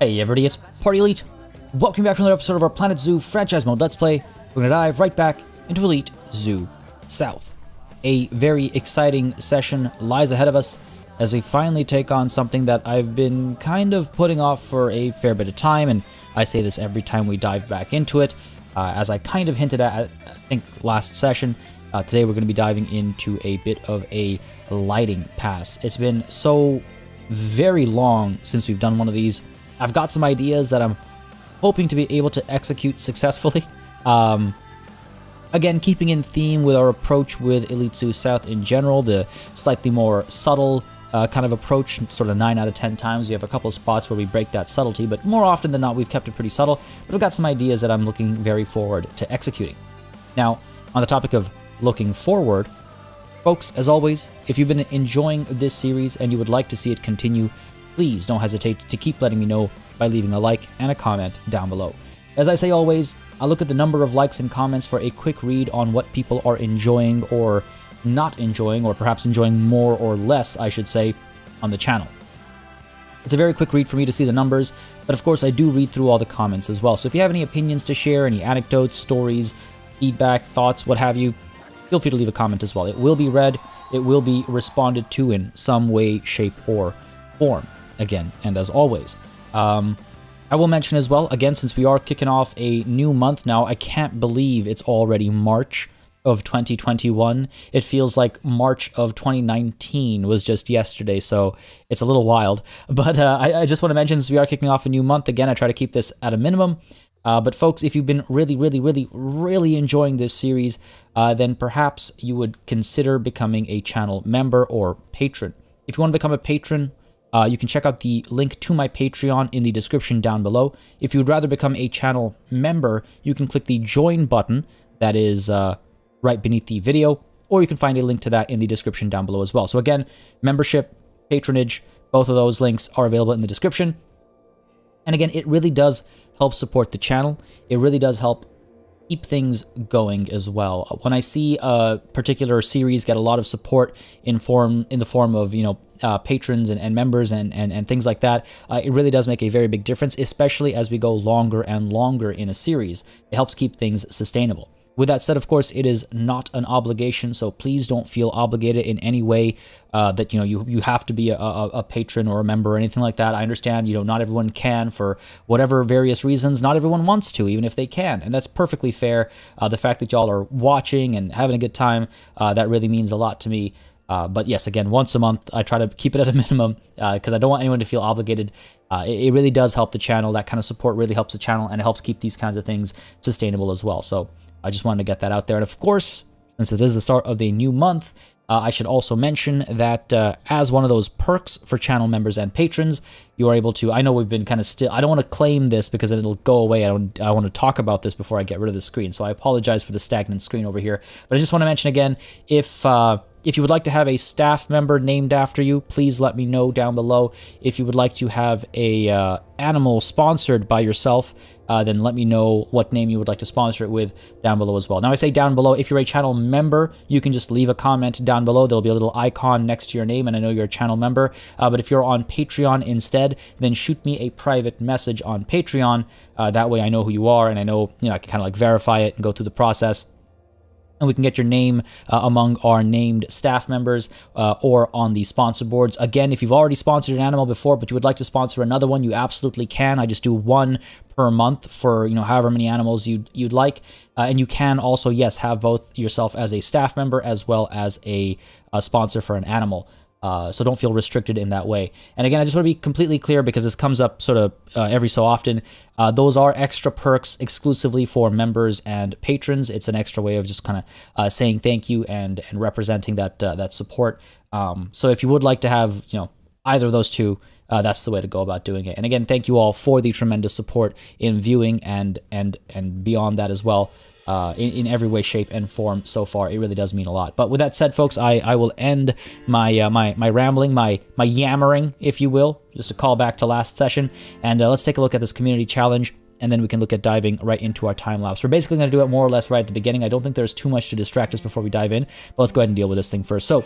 Hey everybody, it's Party Elite. Welcome back to another episode of our Planet Zoo franchise mode Let's Play. We're gonna dive right back into Elite Zoo South. A very exciting session lies ahead of us as we finally take on something that I've been kind of putting off for a fair bit of time, and I say this every time we dive back into it. As I kind of hinted at, I think, last session, today we're going to be diving into a bit of a lighting pass. It's been so very long since we've done one of these. I've got some ideas that I'm hoping to be able to execute successfully. Again, keeping in theme with our approach with Elite Zoo South in general, the slightly more subtle kind of approach, sort of 9 out of 10 times. We have a couple of spots where we break that subtlety, but more often than not, we've kept it pretty subtle. But I've got some ideas that I'm looking very forward to executing. Now, on the topic of looking forward, folks, as always, if you've been enjoying this series and you would like to see it continue, please don't hesitate to keep letting me know by leaving a like and a comment down below. As I say always, I look at the number of likes and comments for a quick read on what people are enjoying or not enjoying, or perhaps enjoying more or less, I should say, on the channel. It's a very quick read for me to see the numbers, but of course I do read through all the comments as well. So if you have any opinions to share, any anecdotes, stories, feedback, thoughts, what have you, feel free to leave a comment as well. It will be read, it will be responded to in some way, shape, or form. Again, and as always, I will mention as well, again, since we are kicking off a new month now, I can't believe it's already March of 2021. It feels like March of 2019 was just yesterday, so it's a little wild. But I just want to mention, since we are kicking off a new month, again, I try to keep this at a minimum. But folks, if you've been really enjoying this series, then perhaps you would consider becoming a channel member or patron. If you want to become a patron, you can check out the link to my Patreon in the description down below. If you would rather become a channel member, you can click the join button that is right beneath the video, or you can find a link to that in the description down below as well. So again, membership, patronage, both of those links are available in the description. And again, it really does help support the channel. It really does help keep things going as well. When I see a particular series get a lot of support in the form of, you know, patrons and members and things like that, it really does make a very big difference, especially as we go longer and longer in a series. It helps keep things sustainable. With that said, of course, it is not an obligation, so please don't feel obligated in any way that, you know, you have to be a patron or a member or anything like that. I understand, you know, not everyone can for whatever various reasons. Not everyone wants to, even if they can, and that's perfectly fair. The fact that y'all are watching and having a good time, that really means a lot to me. But yes, again, once a month, I try to keep it at a minimum because I don't want anyone to feel obligated. It really does help the channel. That kind of support really helps the channel, and it helps keep these kinds of things sustainable as well. So I just wanted to get that out there. And of course, since it is the start of the new month, I should also mention that as one of those perks for channel members and patrons, you are able to, I know we've been kind of still, I don't want to claim this because it'll go away. I want to talk about this before I get rid of the screen. So I apologize for the stagnant screen over here. But I just want to mention again, if you would like to have a staff member named after you, please let me know down below. If you would like to have a animal sponsored by yourself, then let me know what name you would like to sponsor it with down below as well. Now, I say down below, if you're a channel member, you can just leave a comment down below. There'll be a little icon next to your name, and I know you're a channel member. But if you're on Patreon instead, then shoot me a private message on Patreon. That way I know who you are, and I know, you know, I can kind of like verify it and go through the process. And we can get your name among our named staff members or on the sponsor boards. Again, if you've already sponsored an animal before, but you would like to sponsor another one, you absolutely can. I just do one per month for, you know, however many animals you'd like. And you can also, yes, have both yourself as a staff member as well as a sponsor for an animal. So don't feel restricted in that way. And again, I just want to be completely clear because this comes up sort of every so often. Those are extra perks exclusively for members and patrons. It's an extra way of just kind of saying thank you and representing that support. So if you would like to have, you know, either of those two, that's the way to go about doing it. And again, thank you all for the tremendous support in viewing and beyond that as well. In every way, shape, and form so far. It really does mean a lot. But with that said, folks, I will end my my rambling, my yammering, if you will, just a call back to last session. And let's take a look at this community challenge, and then we can look at diving right into our time lapse. We're basically going to do it more or less right at the beginning. I don't think there's too much to distract us before we dive in, but let's go ahead and deal with this thing first. So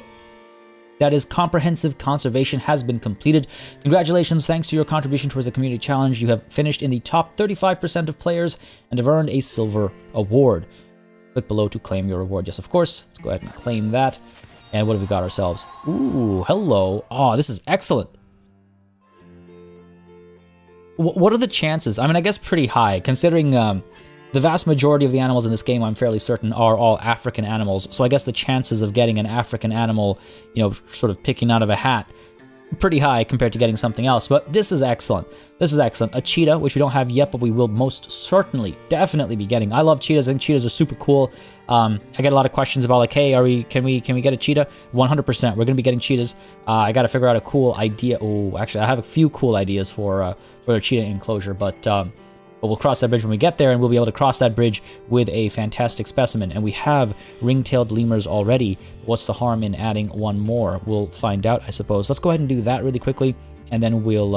That is, comprehensive conservation has been completed. Congratulations, thanks to your contribution towards the community challenge, you have finished in the top 35% of players and have earned a silver award. Click below to claim your reward. Yes, of course. Let's go ahead and claim that. And what have we got ourselves? Ooh, hello. Oh, this is excellent. What are the chances? I mean, I guess pretty high, considering the vast majority of the animals in this game, I'm fairly certain, are all African animals. So I guess the chances of getting an African animal, you know, sort of picking out of a hat, pretty high compared to getting something else. But this is excellent. This is excellent. A cheetah, which we don't have yet, but we will most certainly, definitely be getting. I love cheetahs. I think cheetahs are super cool. I get a lot of questions about, like, hey, can we get a cheetah? 100%. We're gonna be getting cheetahs. I got to figure out a cool idea. Oh, actually, I have a few cool ideas for a cheetah enclosure, but we'll cross that bridge when we get there, and we'll be able to cross that bridge with a fantastic specimen. And we have ring-tailed lemurs already. What's the harm in adding one more? We'll find out, I suppose. Let's go ahead and do that really quickly, and then we'll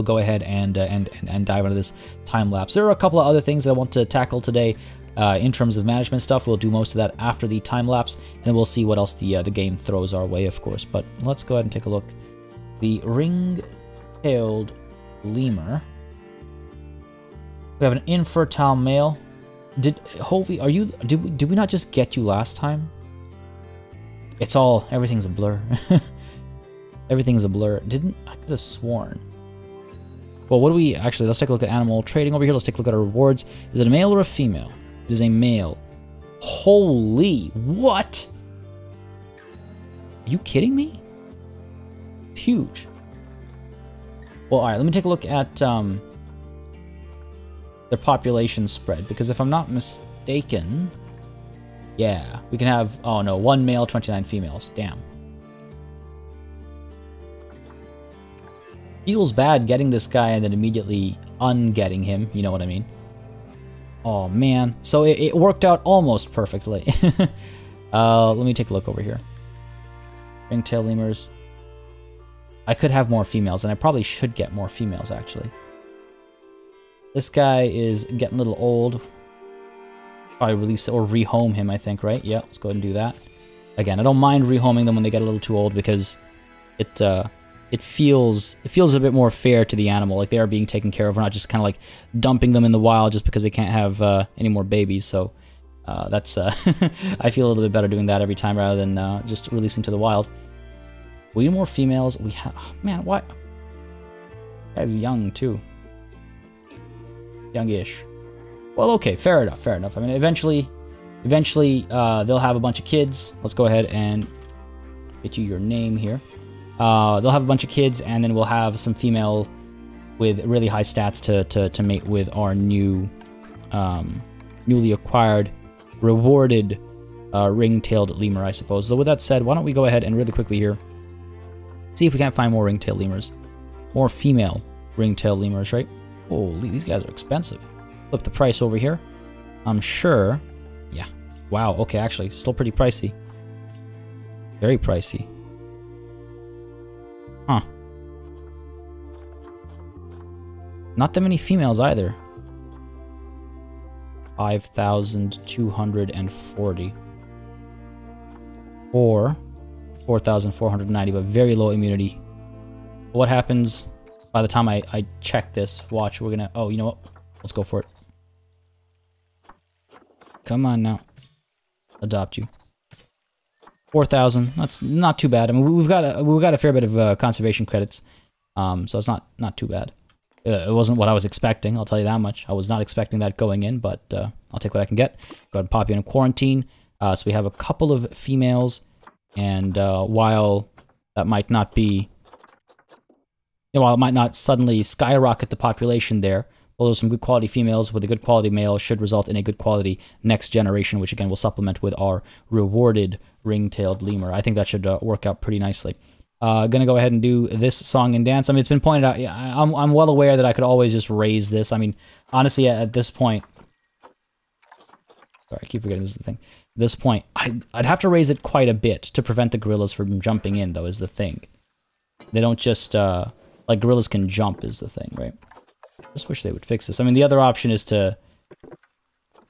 go ahead and dive into this time lapse. There are a couple of other things that I want to tackle today in terms of management stuff. We'll do most of that after the time lapse, and then we'll see what else the game throws our way, of course. But let's go ahead and take a look. The ring-tailed lemur. We have an infertile male. Did Hovey, are you? Did we not just get you last time? Everything's a blur. Everything's a blur. I could have sworn. Well, what do we actually? Let's take a look at animal trading over here. Let's take a look at our rewards. Is it a male or a female? It is a male. Holy what? Are you kidding me? It's huge. Well, all right. Let me take a look at their population spread, because if I'm not mistaken, yeah, we can have, oh no, 1 male, 29 females. Damn. Feels bad getting this guy and then immediately ungetting him, you know what I mean? Oh man, so it worked out almost perfectly. Let me take a look over here. Ringtail lemurs. I could have more females, and I probably should get more females, actually. This guy is getting a little old. Probably release it or rehome him, I think, right? Yeah, let's go ahead and do that. Again, I don't mind rehoming them when they get a little too old, because it feels a bit more fair to the animal, like they are being taken care of. We're not just kind of like dumping them in the wild just because they can't have any more babies. So that's I feel a little bit better doing that every time rather than just releasing to the wild. We need more females. We have, oh, man, what? Guy's young too. Youngish. Well, okay, fair enough, fair enough. I mean, eventually, they'll have a bunch of kids. Let's go ahead and get you your name here. They'll have a bunch of kids, and then we'll have some female with really high stats to mate with our new, newly acquired, rewarded ring-tailed lemur, I suppose. So with that said, why don't we go ahead and really quickly here see if we can't find more ring-tailed lemurs, more female ring-tailed lemurs, right? Holy, these guys are expensive. Flip the price over here. I'm sure. Yeah. Wow. Okay, actually, still pretty pricey. Very pricey. Huh. Not that many females either. 5,240. Or 4,490, but very low immunity. What happens by the time I check this? Watch, we're gonna... Oh, you know what? Let's go for it. Come on now. Adopt you. 4,000. That's not too bad. I mean, we've got a fair bit of conservation credits, so it's not too bad. It wasn't what I was expecting, I'll tell you that much. I was not expecting that going in, but I'll take what I can get. Go ahead and pop you in quarantine. So we have a couple of females, and while that might not be... while it might not suddenly skyrocket the population there, well, there's some good quality females with a good quality male should result in a good quality next generation, which again will supplement with our rewarded ring-tailed lemur. I think that should work out pretty nicely. Gonna go ahead and do this song and dance. I mean, it's been pointed out. Yeah, I'm well aware that I could always just raise this. I mean, honestly, at this point, sorry, I keep forgetting this is the thing. At this point, I'd have to raise it quite a bit to prevent the gorillas from jumping in, though, is the thing. They don't just like gorillas can jump, is the thing, right? Just wish they would fix this. I mean, the other option is to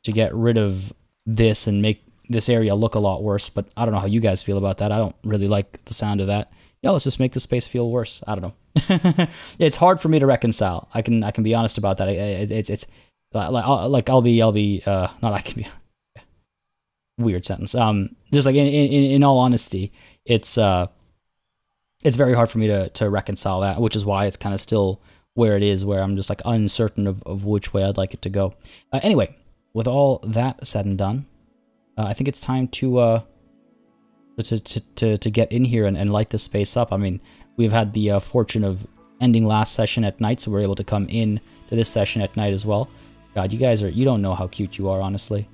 get rid of this and make this area look a lot worse, but I don't know how you guys feel about that. I don't really like the sound of that. Yeah, let's just make the space feel worse. I don't know. It's hard for me to reconcile. I can be honest about that. It's like I'll be not I can be weird sentence. Just like in all honesty, it's very hard for me to reconcile that, which is why it's kind of still where it is, where I'm just like uncertain of which way I'd like it to go. Anyway, with all that said and done, I think it's time to get in here and light this space up. I mean, we've had the fortune of ending last session at night, so we're able to come in to this session at night as well. God, you don't know how cute you are, honestly.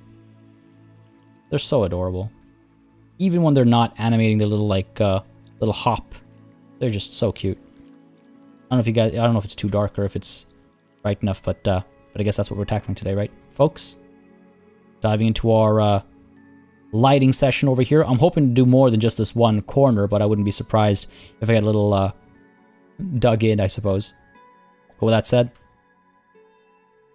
They're so adorable. Even when they're not animating their little, like, little hop, they're just so cute. I don't know if it's too dark or if it's bright enough, but I guess that's what we're tackling today, right, folks? Diving into our lighting session over here. I'm hoping to do more than just this one corner, but I wouldn't be surprised if I got a little dug in, I suppose. But with that said,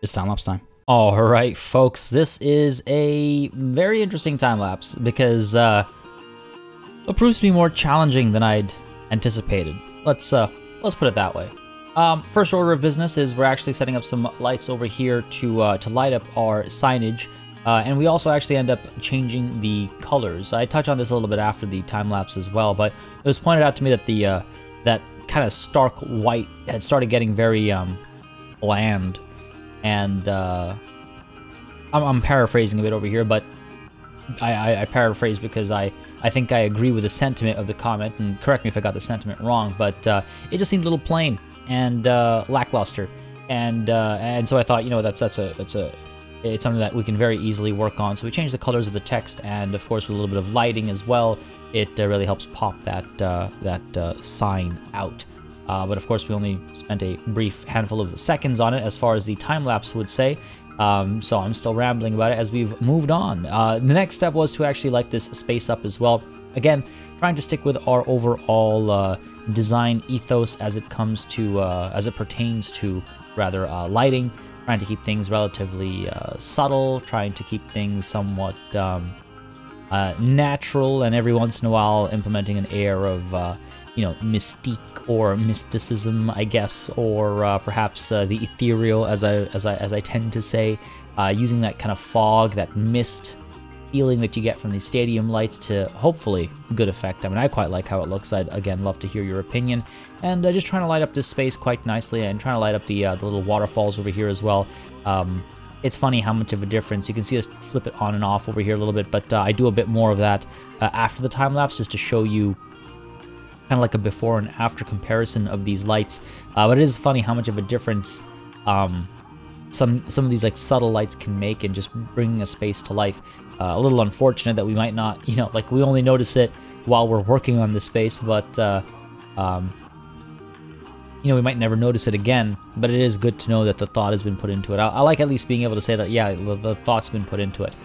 it's time-lapse time. Alright, folks, this is a very interesting time-lapse because it proves to be more challenging than I'd anticipated. Let's put it that way. First order of business is we're actually setting up some lights over here to light up our signage. And we also actually end up changing the colors. I touch on this a little bit after the time-lapse as well, but it was pointed out to me that the that kind of stark white had started getting very bland. And I'm paraphrasing a bit over here, but I paraphrase because I think I agree with the sentiment of the comment, and correct me if I got the sentiment wrong, but it just seemed a little plain and lackluster. And so I thought, you know, it's something that we can very easily work on. So we changed the colors of the text, and of course with a little bit of lighting as well, it really helps pop that sign out. But of course we only spent a brief handful of seconds on it as far as the time-lapse would say. So I'm still rambling about it as we've moved on. The next step was to actually light this space up as well. Again, trying to stick with our overall design ethos as it comes to, as it pertains to rather lighting. Trying to keep things relatively subtle, trying to keep things somewhat natural, and every once in a while implementing an air of, you know, mystique or mysticism, I guess, or perhaps the ethereal, as I tend to say, using that kind of fog, that mist feeling that you get from the stadium lights to hopefully good effect. I mean, I quite like how it looks. I'd again love to hear your opinion, and just trying to light up this space quite nicely, and trying to light up the little waterfalls over here as well. It's funny how much of a difference you can see us flip it on and off over here a little bit, but I do a bit more of that after the time lapse just to show you kind of like a before and after comparison of these lights. But it is funny how much of a difference some of these like subtle lights can make in just bringing a space to life. A little unfortunate that we might not, you know, like we only notice it while we're working on this space, but you know, we might never notice it again. But it is good to know that the thought has been put into it. I like at least being able to say that, yeah, the thought's been put into it.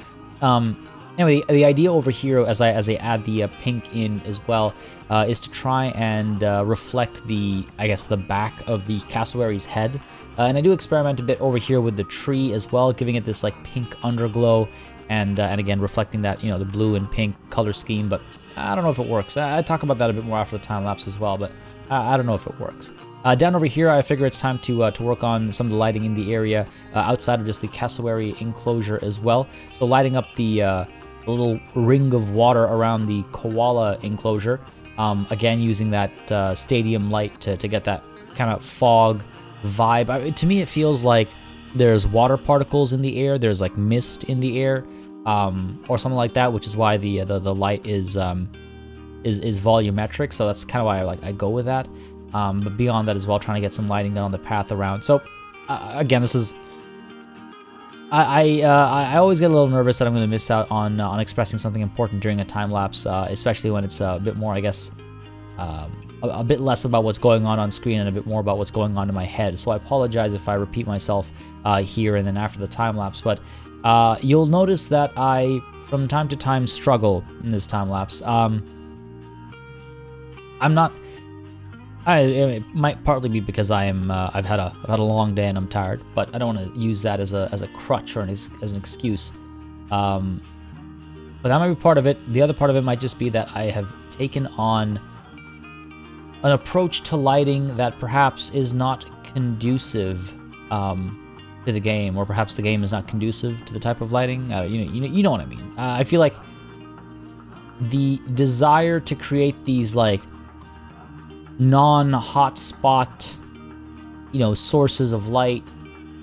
Anyway, the idea over here, as I add the pink in as well, is to try and reflect the, I guess, the back of the cassowary's head. And I do experiment a bit over here with the tree as well, giving it this like pink underglow, and again reflecting that, you know, the blue and pink color scheme. But I don't know if it works. I talk about that a bit more after the time lapse as well, but I don't know if it works. Down over here, I figure it's time to work on some of the lighting in the area outside of just the cassowary enclosure as well. So lighting up the little ring of water around the koala enclosure. Again, using that stadium light to get that kind of fog vibe. I mean, to me, it feels like there's water particles in the air. There's like mist in the air, or something like that, which is why the light is volumetric. So that's kind of why I go with that. But beyond that as well, trying to get some lighting done on the path around. So again, this is. I always get a little nervous that I'm going to miss out on expressing something important during a time lapse, especially when it's a bit more, I guess, a bit less about what's going on screen and a bit more about what's going on in my head. So I apologize if I repeat myself here and then after the time lapse. But you'll notice that I, from time to time, struggle in this time lapse. I'm not. It might partly be because I've had a long day and I'm tired, but I don't want to use that as a crutch or as an excuse. But But that might be part of it. The other part of it might just be that I have taken on an approach to lighting that perhaps is not conducive to the game, or perhaps the game is not conducive to the type of lighting. You know what I mean. I feel like the desire to create these like non-hotspot, sources of light,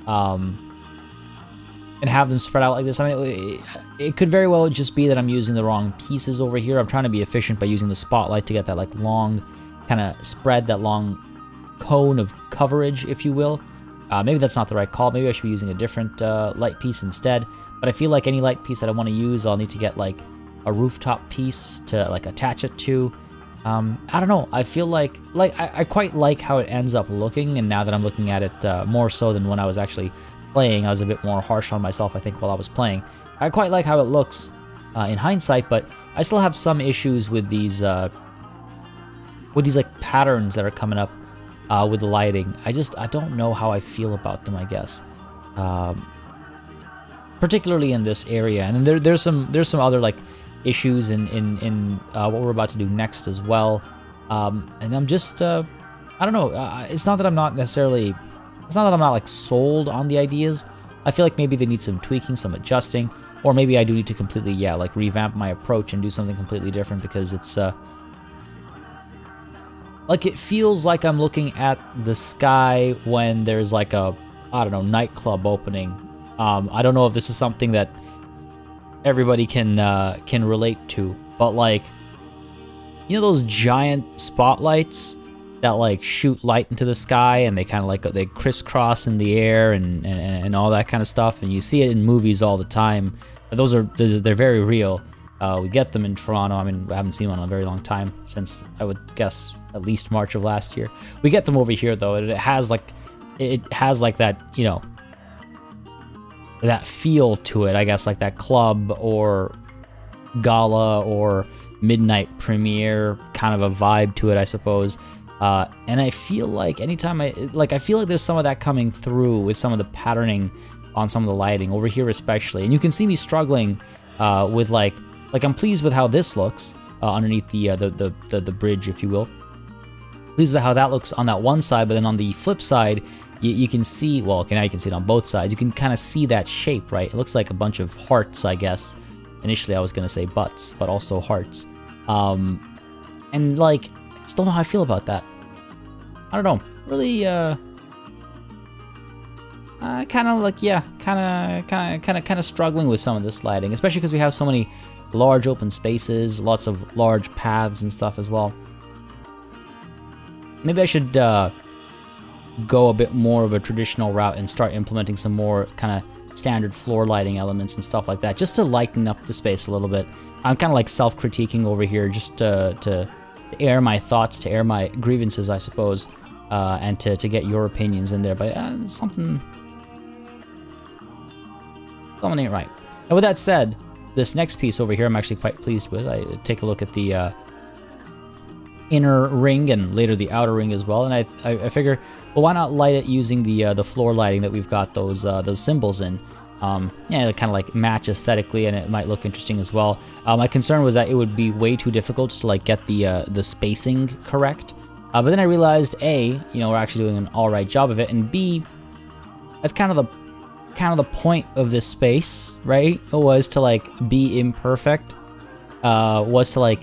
and have them spread out like this. I mean, it could very well just be that I'm using the wrong pieces over here. I'm trying to be efficient by using the spotlight to get that like long kind of spread, that long cone of coverage, if you will. Maybe that's not the right call. Maybe I should be using a different light piece instead. But I feel like any light piece that I want to use, I'll need to get like a rooftop piece to like attach it to. I don't know. I feel like I quite like how it ends up looking, and now that I'm looking at it more so than when I was actually playing, I was a bit more harsh on myself, I think, while I was playing. I quite like how it looks in hindsight, but I still have some issues with these like patterns that are coming up with the lighting. I don't know how I feel about them, I guess. Particularly in this area, and then there's some other like issues in what we're about to do next as well. And I'm just I don't know. It's not that I'm not like sold on the ideas. I feel like maybe they need some tweaking, some adjusting, or maybe I do need to completely like revamp my approach and do something completely different, because it's like it feels like I'm looking at the sky when there's like a, I don't know, nightclub opening. I don't know if this is something that everybody can relate to, but like, those giant spotlights that like shoot light into the sky, and they kind of like they crisscross in the air and all that kind of stuff, and you see it in movies all the time. But they're very real. We get them in Toronto. I mean, I haven't seen one in a very long time, since I would guess at least March of last year. We get them over here though, and it has like that, that feel to it, I guess, like that club or gala or midnight premiere kind of a vibe to it, I suppose. And I feel like anytime I feel like there's some of that coming through with some of the patterning on some of the lighting over here especially. And you can see me struggling with like I'm pleased with how this looks underneath the bridge, if you will. Pleased with how that looks on that one side, but then on the flip side, you can see, well, okay, now you can see it on both sides. You can kind of see that shape, right? It looks like a bunch of hearts, I guess. Initially, I was going to say butts, but also hearts. And, like, I still don't know how I feel about that. I don't know. Really, kind of like, yeah, kind of struggling with some of this lighting, especially because we have so many large open spaces, lots of large paths and stuff as well. Maybe I should go a bit more of a traditional route and start implementing some more kind of standard floor lighting elements and stuff like that, just to lighten up the space a little bit. I'm kind of like self-critiquing over here, just to air my thoughts, to air my grievances, I suppose, and to get your opinions in there. But something ain't right. And with that said, this next piece over here I'm actually quite pleased with. I take a look at the inner ring and later the outer ring as well, and I figure, well, why not light it using the floor lighting that we've got those symbols in. Yeah, it kind of like match aesthetically, and it might look interesting as well. My concern was that it would be way too difficult to like get the spacing correct, but then I realized, A, we're actually doing an alright job of it, and B, that's kind of the point of this space, right? It was to like be imperfect, was to like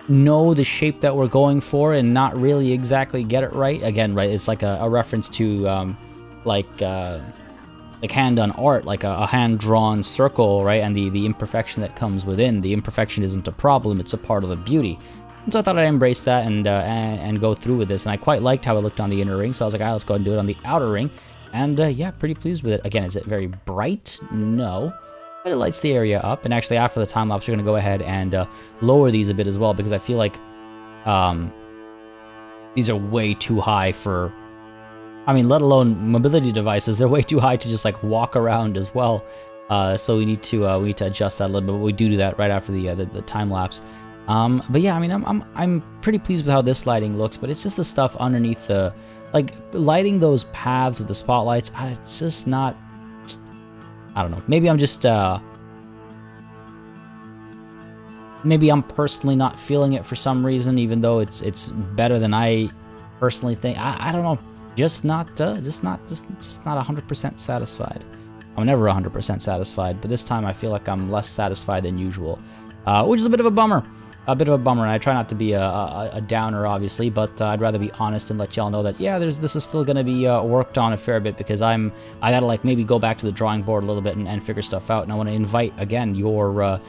know the shape that we're going for and not really exactly get it right. Again, right, it's like a reference to like hand-done art, like a hand-drawn circle, right? And the imperfection that comes within. The imperfection isn't a problem, it's a part of the beauty. And so I thought I'd embrace that and go through with this, and I quite liked how it looked on the inner ring, so I was like, all right, let's go ahead and do it on the outer ring. And yeah, pretty pleased with it. Again, is it very bright? No. But it lights the area up, and actually after the time lapse, we're going to go ahead and lower these a bit as well, because I feel like these are way too high for, I mean, let alone mobility devices, they're way too high to just like walk around as well. So we need to adjust that a little bit, but we do that right after the time lapse. But yeah, I mean, I'm pretty pleased with how this lighting looks, but it's just the stuff underneath the, like, lighting those paths with the spotlights, it's just not, I don't know. Maybe I'm just maybe I'm personally not feeling it for some reason, even though it's better than I personally think. I don't know, just not 100% satisfied. I'm never 100% satisfied, but this time I feel like I'm less satisfied than usual, which is a bit of a bummer. A bit of a bummer, and I try not to be a downer, obviously, but I'd rather be honest and let y'all know that, yeah, this is still going to be worked on a fair bit, because I gotta, like, maybe go back to the drawing board a little bit and figure stuff out, and I want to invite, again, your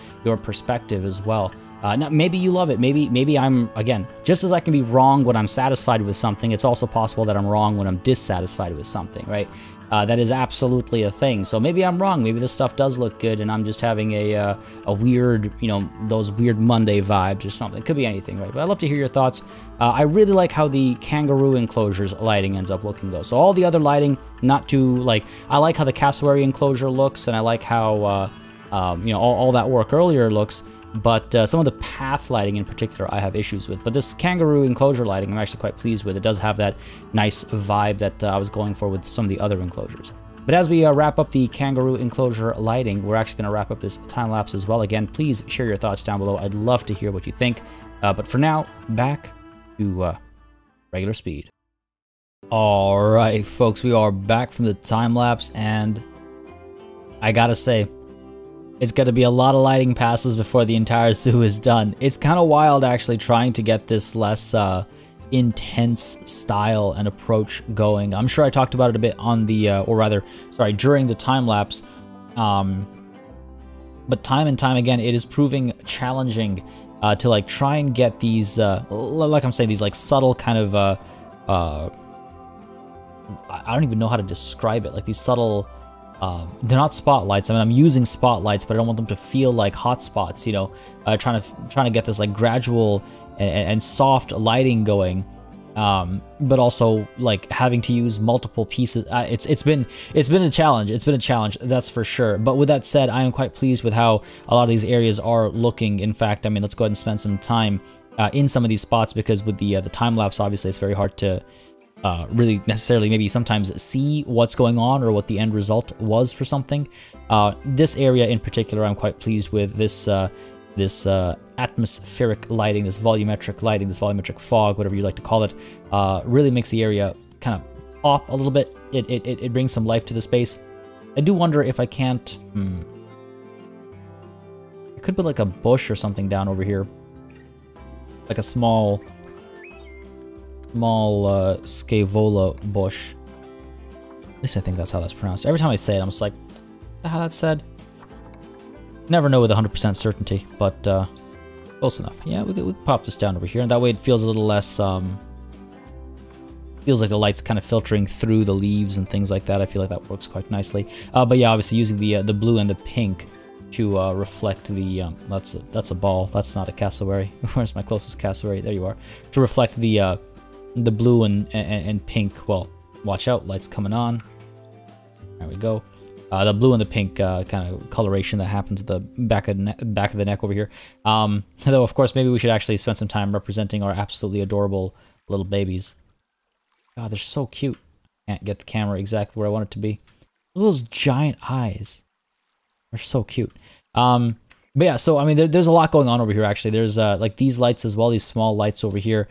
perspective as well. Now, maybe you love it. Maybe I'm, again, just as I can be wrong when I'm satisfied with something, it's also possible that I'm wrong when I'm dissatisfied with something, right? That is absolutely a thing. So maybe I'm wrong. Maybe this stuff does look good, and I'm just having a weird, you know, those weird Monday vibes or something. It could be anything, right? But I'd love to hear your thoughts. I really like how the kangaroo enclosure's lighting ends up looking, though. So all the other lighting, not too, like, I like how the cassowary enclosure looks, and I like how, you know, all that work earlier looks. But some of the path lighting in particular I have issues with. But this kangaroo enclosure lighting I'm actually quite pleased with. It does have that nice vibe that I was going for with some of the other enclosures. But as we wrap up the kangaroo enclosure lighting, we're actually going to wrap up this time lapse as well. Again, please share your thoughts down below. I'd love to hear what you think. But for now, back to regular speed. Alright, folks, we are back from the time lapse, and I gotta say, it's going to be a lot of lighting passes before the entire zoo is done. It's kind of wild, actually, trying to get this less intense style and approach going. I'm sure I talked about it a bit on the, or rather, sorry, during the time lapse. But time and time again, it is proving challenging to, like, try and get these, like I'm saying, these, like, subtle kind of, I don't even know how to describe it, like these subtle... they're not spotlights. I mean, I'm using spotlights, but I don't want them to feel like hot spots, you know, trying to get this, like, gradual and soft lighting going, but also, like, having to use multiple pieces. It's been a challenge. It's been a challenge, that's for sure. But with that said, I am quite pleased with how a lot of these areas are looking. In fact, I mean, let's go ahead and spend some time in some of these spots, because with the time lapse, obviously, it's very hard to really necessarily maybe sometimes see what's going on or what the end result was for something. This area in particular, I'm quite pleased with. This atmospheric lighting, this volumetric fog, whatever you like to call it, really makes the area kind of pop a little bit. It brings some life to the space. I do wonder if I can't... I could put, like, a bush or something down over here. Like a small scaevola bush. At least I think that's how that's pronounced. Every time I say it, I'm just like, how that's said? Never know with 100% certainty, but close enough. Yeah, we could pop this down over here, and that way it feels a little less, feels like the light's kind of filtering through the leaves and things like that. I feel like that works quite nicely. But yeah, obviously using the blue and the pink to reflect the, that's a ball, that's not a cassowary. Where's my closest cassowary? There you are. To reflect the blue and pink. Well, watch out, light's coming on. There we go. The blue and the pink kind of coloration that happens at the back of the neck over here. Though, of course, maybe we should actually spend some time representing our absolutely adorable little babies. God, they're so cute. Can't get the camera exactly where I want it to be. Look at those giant eyes. They're so cute. But yeah, so I mean, there's a lot going on over here, actually. There's like these lights as well, these small lights over here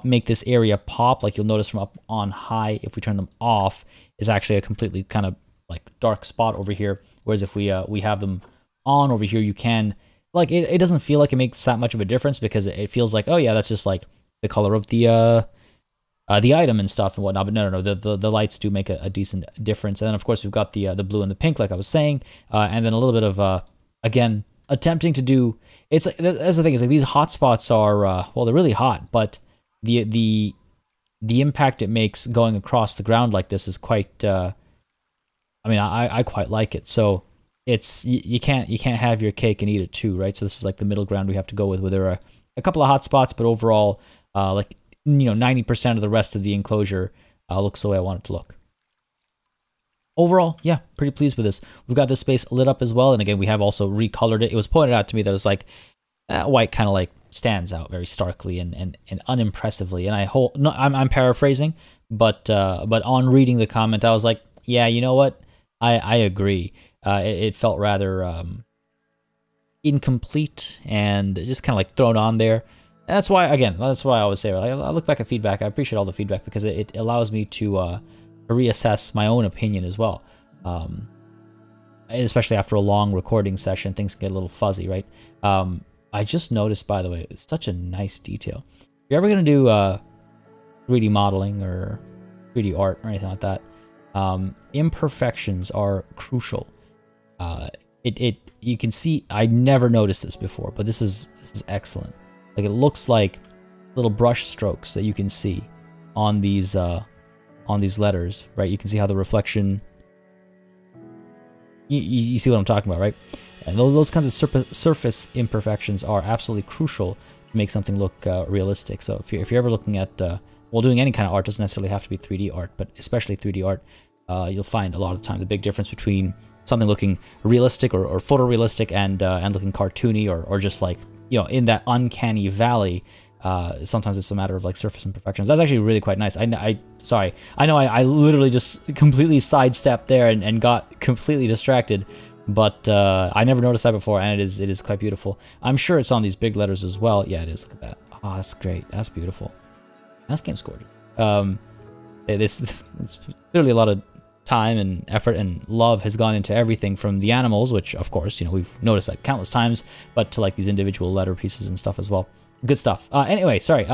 make this area pop. Like you'll notice from up on high, if we turn them off, is actually a completely kind of like dark spot over here. Whereas if we have them on over here, you can, like, it doesn't feel like it makes that much of a difference, because it feels like, oh yeah, that's just like the color of the item and stuff and whatnot. But no, the lights do make a decent difference. And then of course we've got the blue and the pink, like I was saying, and then a little bit of again, attempting to do, it's like, that's the thing, is like these hot spots are well, they're really hot, but the impact it makes going across the ground like this is quite I mean, I quite like it. So it's, you can't have your cake and eat it too, right? So this is like the middle ground we have to go with, where there are a couple of hot spots, but overall like, you know, 90% of the rest of the enclosure looks the way I want it to look. Overall, yeah, pretty pleased with this. We've got this space lit up as well, and again, we have also recolored it. It was pointed out to me that it's like white kind of like stands out very starkly and unimpressively. And I'm paraphrasing, but on reading the comment, I was like, yeah, you know what? I agree. It felt rather incomplete and just kind of like thrown on there. And that's why, again, that's why I always say, I look back at feedback. I appreciate all the feedback because it allows me to reassess my own opinion as well. Especially after a long recording session, things get a little fuzzy, right? I just noticed, by the way, it's such a nice detail. If you're ever going to do 3D modeling or 3D art or anything like that, imperfections are crucial. You can see, I never noticed this before, but this is excellent. Like, it looks like little brush strokes that you can see on these letters, right? You can see how the reflection, you see what I'm talking about, right? And those kinds of surface imperfections are absolutely crucial to make something look realistic. So if you're ever looking at, well, doing any kind of art, doesn't necessarily have to be 3D art, but especially 3D art, you'll find a lot of the time the big difference between something looking realistic or photorealistic and looking cartoony or just like, in that uncanny valley. Sometimes it's a matter of like surface imperfections. That's actually really quite nice. Sorry, I know I literally just completely sidestepped there and got completely distracted, but I never noticed that before, and it is quite beautiful. I'm sure it's on these big letters as well. Yeah, it is. Look at that. Oh, that's great. That's beautiful. This game's gorgeous. It's clearly a lot of time and effort and love has gone into everything from the animals, which of course, we've noticed that countless times, but to like these individual letter pieces and stuff as well. Good stuff. Anyway, sorry.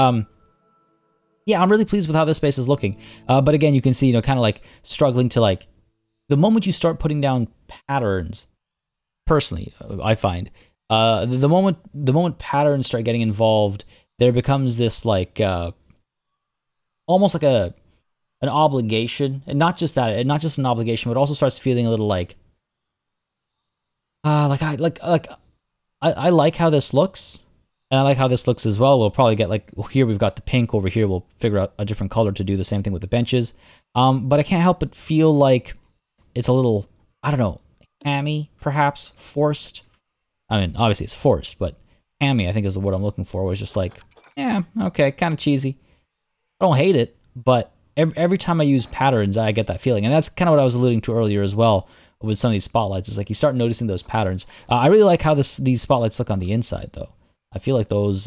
Yeah, I'm really pleased with how this space is looking. But again, you can see, kind of like struggling to like, the moment you start putting down patterns, personally, I find, the moment patterns start getting involved, there becomes this like, almost like an obligation, and not just that, and not just an obligation, but also starts feeling a little like, I like how this looks. And I like how this looks as well. We'll probably get like, here we've got the pink, over here we'll figure out a different color to do the same thing with the benches. But I can't help but feel like it's a little, I don't know, hammy, perhaps, forced. I mean, obviously it's forced, but hammy, I think is the word I'm looking for, was just like, yeah, okay, kind of cheesy. I don't hate it, but every time I use patterns, I get that feeling. And that's kind of what I was alluding to earlier as well with some of these spotlights. It's like you start noticing those patterns. I really like how these spotlights look on the inside, though. I feel like those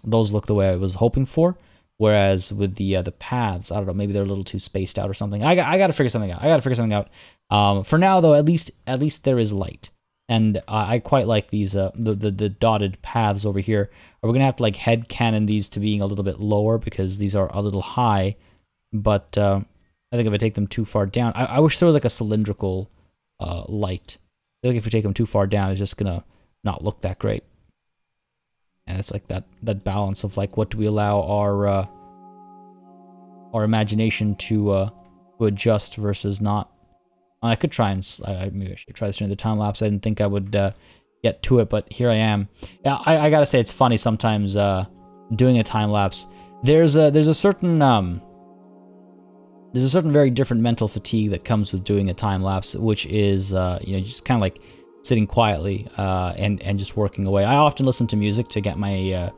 look the way I was hoping for, whereas with the paths, I don't know, maybe they're a little too spaced out or something. I got to figure something out. For now, though, at least there is light, and I quite like these the dotted paths over here. We're gonna have to like headcanon these to being a little bit lower because these are a little high, but I think if I take them too far down, I wish there was like a cylindrical light. I feel like if we take them too far down, it's just gonna not look that great. And it's like that balance of like, what do we allow our imagination to adjust versus not. I could try and maybe I should try this during the time lapse. I didn't think I would get to it, but here I am. Yeah, I gotta say it's funny sometimes doing a time lapse. There's a certain very different mental fatigue that comes with doing a time lapse, which is just kind of like sitting quietly and just working away. I often listen to music to get my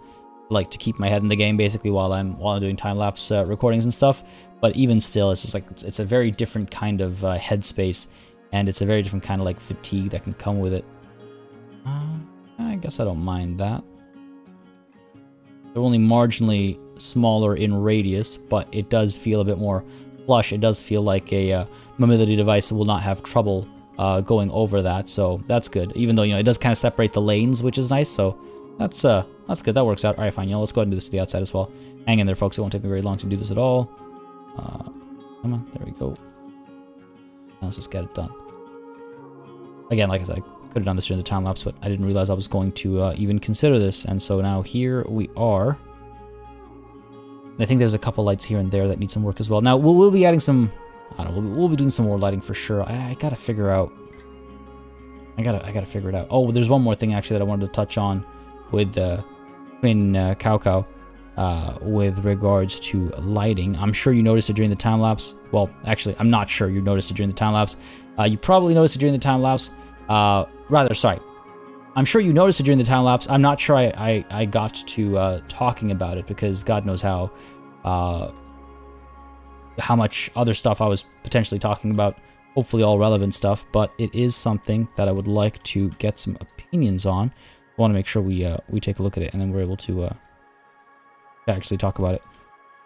to keep my head in the game basically while I'm doing time lapse recordings and stuff. But even still, it's just like it's a very different kind of headspace, and it's a very different kind of like fatigue that can come with it. I guess I don't mind that. They're only marginally smaller in radius, but it does feel a bit more flush. It does feel like a mobility device will not have trouble going over that, so that's good. Even though it does kind of separate the lanes, which is nice. So that's good. That works out. All right, fine. Let's go ahead and do this to the outside as well. Hang in there, folks. It won't take me very long to do this at all. Come on, there we go. Now let's just get it done. Again, like I said, I could have done this during the time lapse, but I didn't realize I was going to even consider this, and so now here we are. And I think there's a couple lights here and there that need some work as well. Now we'll be adding some. I don't know. We'll be doing some more lighting for sure. I gotta figure out. I gotta figure it out. Oh, there's one more thing actually that I wanted to touch on with Queen Cow with regards to lighting. I'm sure you noticed it during the time lapse. Well, actually, I'm not sure you noticed it during the time lapse. You probably noticed it during the time lapse. Sorry. I'm sure you noticed it during the time lapse. I'm not sure I got to talking about it because God knows how much other stuff I was potentially talking about. Hopefully all relevant stuff, but it is something that I would like to get some opinion opinions on. I want to make sure we take a look at it, and then we're able to actually talk about it.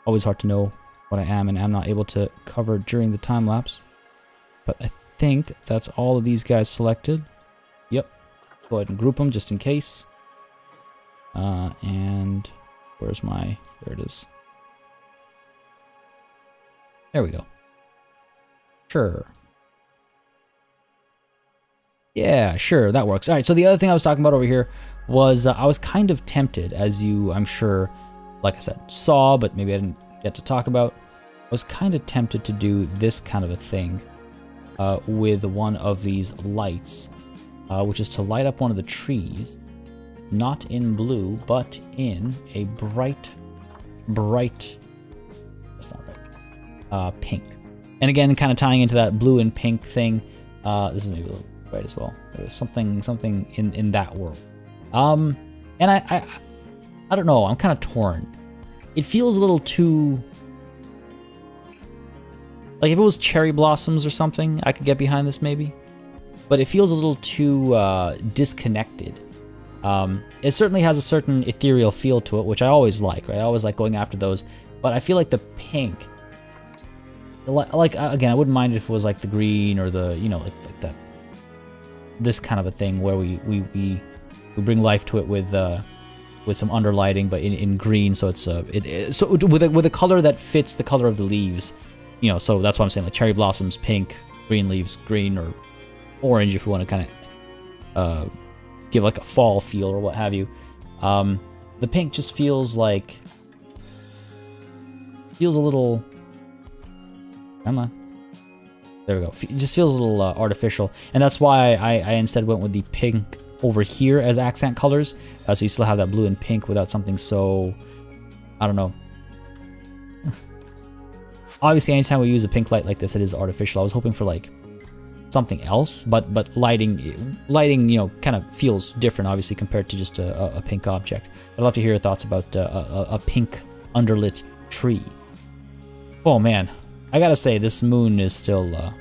Always hard to know what I am and am not able to cover during the time lapse. But I think that's all of these guys selected. Yep. Go ahead and group them just in case. And where's my... There it is. There we go. Sure. Yeah, sure, that works. All right, so the other thing I was talking about over here was I was kind of tempted, as you, I'm sure, like I said, saw, but maybe I didn't get to talk about. I was kind of tempted to do this kind of a thing with one of these lights, which is to light up one of the trees, not in blue, but in a bright, that's not right, pink. And again, kind of tying into that blue and pink thing, this is maybe a little bright as well. There's something in that world. And I don't know, I'm kind of torn. It feels a little too... Like, if it was cherry blossoms or something, I could get behind this maybe. But it feels a little too disconnected. It certainly has a certain ethereal feel to it, which I always like, right? I always like going after those. But I feel like the pink... Like, again, I wouldn't mind if it was like the green or the, you know, like that. This kind of a thing where we bring life to it with some underlighting, but in green, so it's so with a color that fits the color of the leaves, you know. So that's what I'm saying, like cherry blossoms, pink, green leaves, green or orange, if you want to kind of give like a fall feel or what have you. The pink just feels like a little. Come on. There we go. It just feels a little artificial, and that's why I instead went with the pink over here as accent colors, so you still have that blue and pink without something so, I don't know. Obviously, anytime we use a pink light like this, it is artificial. I was hoping for like something else, but lighting, you know, kind of feels different, obviously, compared to just a pink object. I'd love to hear your thoughts about a pink underlit tree. Oh man, I gotta say, this moon is still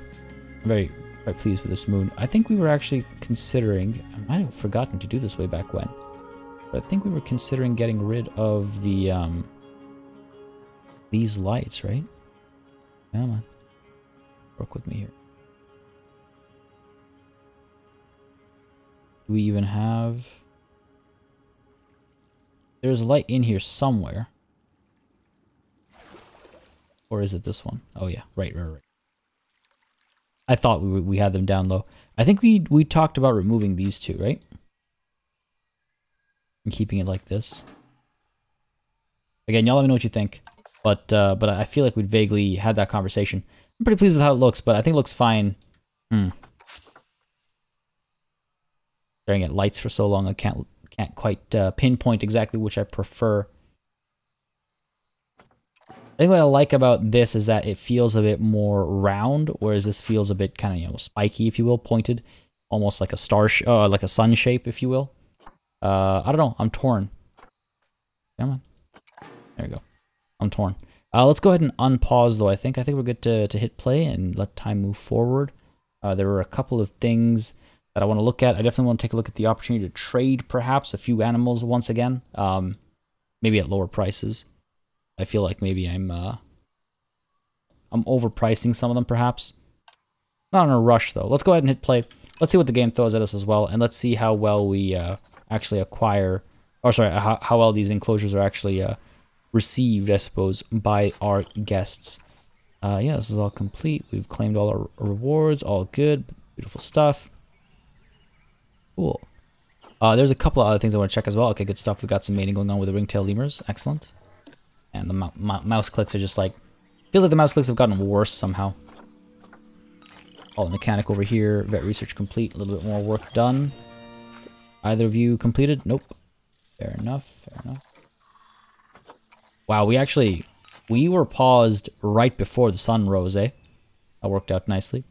very pleased with this moon. I think we were actually considering, I might have forgotten to do this way back when, but I think we were considering getting rid of the these lights, right? Come on, work with me here. Do we even have... There's a light in here somewhere. Or is it this one? Oh yeah, right. I thought we had them down low. I think we talked about removing these two, right? And keeping it like this. Again, y'all let me know what you think. But I feel like we'd vaguely had that conversation. I'm pretty pleased with how it looks, but I think it looks fine. Staring at lights for so long, I can't quite pinpoint exactly which I prefer. I think what I like about this is that it feels a bit more round, whereas this feels a bit kind of, you know, spiky, if you will, pointed, almost like a star, like a sun shape, if you will. I don't know. I'm torn. Come on. There we go. I'm torn. Let's go ahead and unpause, though. I think we're good to hit play and let time move forward. There were a couple of things that I want to look at. I definitely want to take a look at the opportunity to trade, perhaps, a few animals once again. Maybe at lower prices. I feel like maybe I'm overpricing some of them, perhaps. Not in a rush, though. Let's go ahead and hit play. Let's see what the game throws at us as well, and let's see how well we actually acquire... Or sorry, how well these enclosures are actually received, I suppose, by our guests. Yeah, this is all complete. We've claimed all our rewards. All good. Beautiful stuff. Cool. There's a couple of other things I want to check as well. Okay, good stuff. We've got some mating going on with the ringtail lemurs. Excellent. And the mouse clicks are just like... Feels like the mouse clicks have gotten worse somehow. All the mechanic over here. Vet research complete. A little bit more work done. Either of you completed? Nope. Fair enough. Fair enough. Wow, we were paused right before the sun rose, eh? That worked out nicely.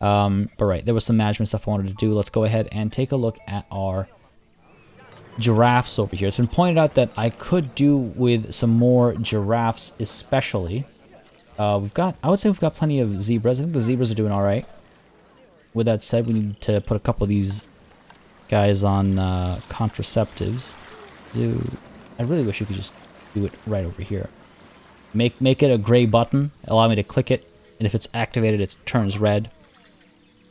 But right, there was some management stuff I wanted to do. Let's go ahead and take a look at our giraffes over here. It's been pointed out that I could do with some more giraffes, especially. I would say we've got plenty of zebras. I think the zebras are doing all right. With that said, we need to put a couple of these Guys on contraceptives. I really wish you could just do it right over here. Make it a gray button. Allow me to click it, and if it's activated, it turns red.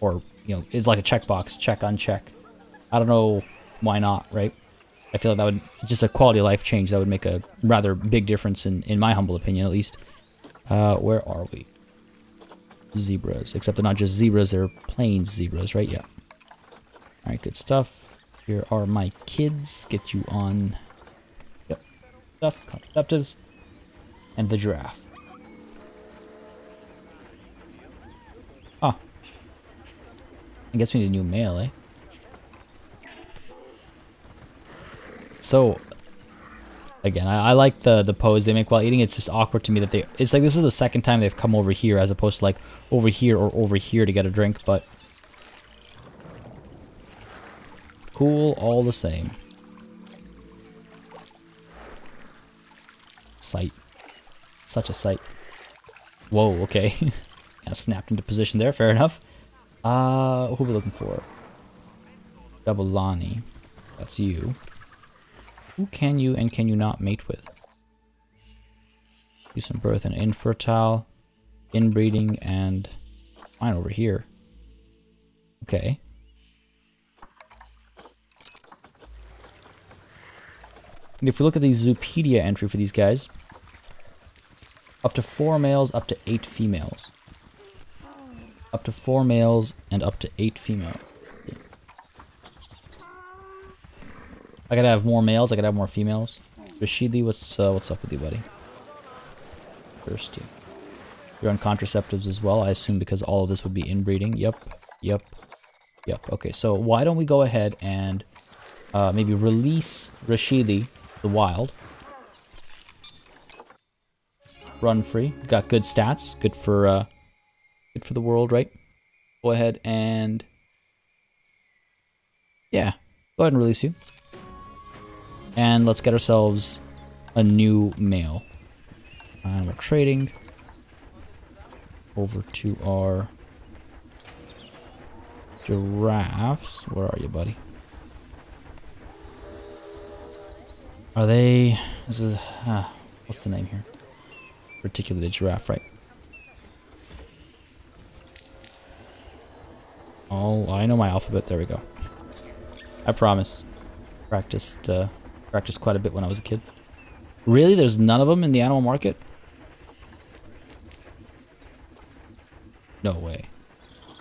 Or, you know, it's like a checkbox. Check, uncheck. I don't know why not, right? I feel like that would, just a quality of life change, that would make a rather big difference in my humble opinion, at least. Where are we? Zebras. Except they're not just zebras, they're plain zebras, right? Yeah. Alright, good stuff. Here are my kids. Get you on... Yep. Stuff. Contraceptives. And the giraffe. Oh. I guess we need a new male, eh? So, again, I like the pose they make while eating. It's just awkward to me that they... It's like this is the second time they've come over here as opposed to like over here or over here to get a drink, but... Cool all the same. Sight. Such a sight. Whoa, okay. Kind of snapped into position there, fair enough. Who are we looking for? Double-Lani. That's you. Who can you and can you not mate with? Do some birth and infertile, inbreeding, and fine over here. Okay. And if we look at the Zoopedia entry for these guys, up to 4 males, up to 8 females. Up to 4 males and up to 8 females. I gotta have more males, I gotta have more females. Rashidi, what's up with you, buddy? Thirsty. You're on contraceptives as well, I assume, because all of this would be inbreeding. Yep. Okay, so why don't we go ahead and maybe release Rashidi the wild. Run free. Got good stats. Good for the world, right? Go ahead and... Yeah. Go ahead and release you. And let's get ourselves a new male. And we're trading over to our giraffes. Where are you, buddy? Are they... what's the name here? Reticulated giraffe, right? Oh, I know my alphabet. There we go. I promise. Practiced quite a bit when I was a kid. Really? There's none of them in the animal market? No way.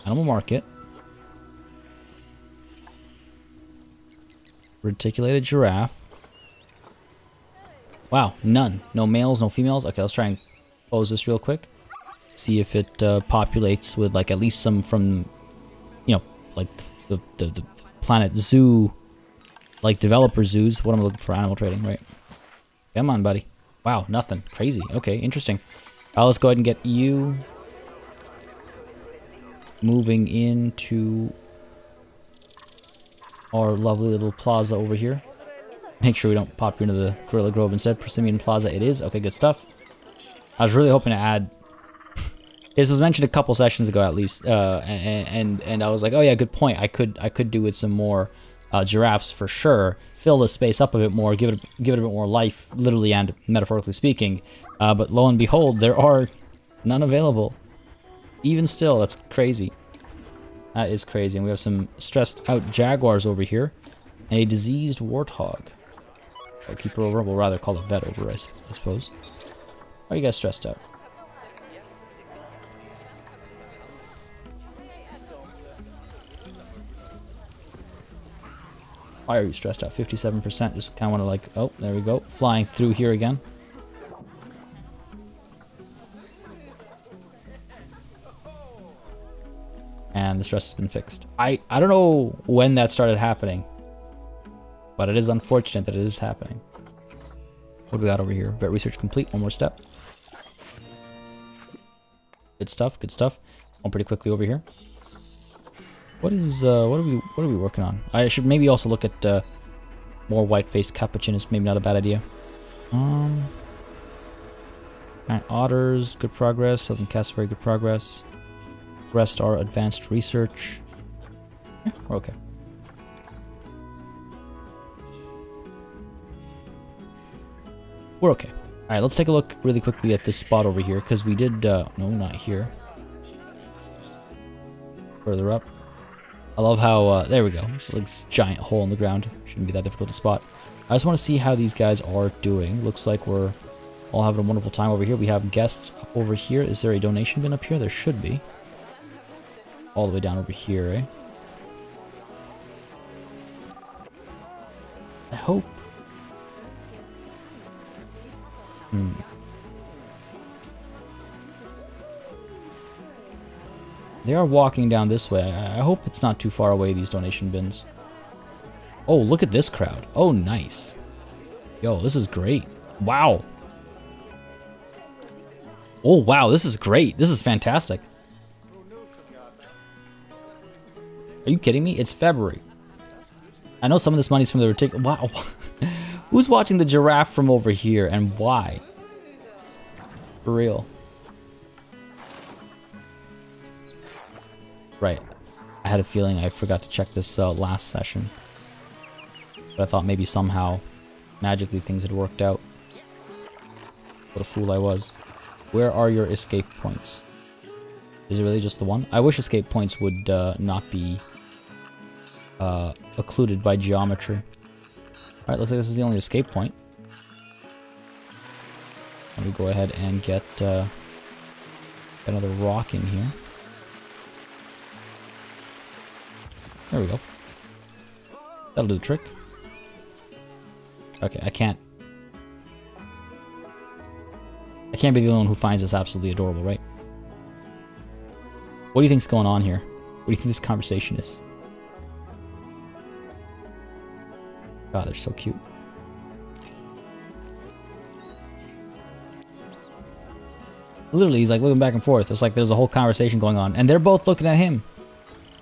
Animal market. Reticulated giraffe. Wow, none. No males, no females. Okay, let's try and close this real quick. See if it populates with like at least some from, you know, like the Planet Zoo, like developer zoos. What am I looking for? Animal trading, right? Come on, buddy. Wow, nothing. Crazy. Okay, interesting. Let's go ahead and get you moving into our lovely little plaza over here. Make sure we don't pop you into the Gorilla Grove instead. Persimmon Plaza it is. Okay, good stuff. I was really hoping to add... This was mentioned a couple sessions ago at least, and I was like, oh yeah, good point. I could do with some more giraffes for sure. Fill the space up a bit more, give it a bit more life, literally and metaphorically speaking. But lo and behold, there are none available. Even still, that's crazy. That is crazy. And we have some stressed out jaguars over here, and a diseased warthog. I'll keep her over. We'll rather call a vet over, I suppose. Why are you guys stressed out? Why are you stressed out? 57%. Just kind of want to like... Oh, there we go. Flying through here again. And the stress has been fixed. I don't know when that started happening. But it is unfortunate that it is happening. What do we got over here? Vet research complete. One more step. Good stuff. Good stuff. Going pretty quickly over here. What is what are we working on? I should maybe also look at more white-faced capuchinus. Maybe not a bad idea. Alright, otters, good progress. Southern cassowary, good progress. Rest are advanced research. Yeah, we're okay. We're okay. All right, let's take a look really quickly at this spot over here, because we did, no, not here. Further up. I love how, there we go. It's like this giant hole in the ground. Shouldn't be that difficult to spot. I just want to see how these guys are doing. Looks like we're all having a wonderful time over here. We have guests up over here. Is there a donation bin up here? There should be. All the way down over here, eh? I hope. They are walking down this way. I hope it's not too far away, these donation bins. Oh, look at this crowd. Oh, nice. Yo, this is great. Wow. Oh, wow, this is great. This is fantastic. Are you kidding me? It's February. I know some of this money's from the ridiculous... Wow. Who's watching the giraffe from over here and why? For real. Right. I had a feeling I forgot to check this last session. But I thought maybe somehow, magically, things had worked out. What a fool I was. Where are your escape points? Is it really just the one? I wish escape points would not be occluded by geometry. Alright, looks like this is the only escape point. Let me go ahead and get another rock in here. There we go. That'll do the trick. Okay, I can't be the only one who finds this absolutely adorable, right? What do you think's going on here? What do you think this conversation is? God, they're so cute. Literally, he's like looking back and forth. It's like there's a whole conversation going on, and they're both looking at him.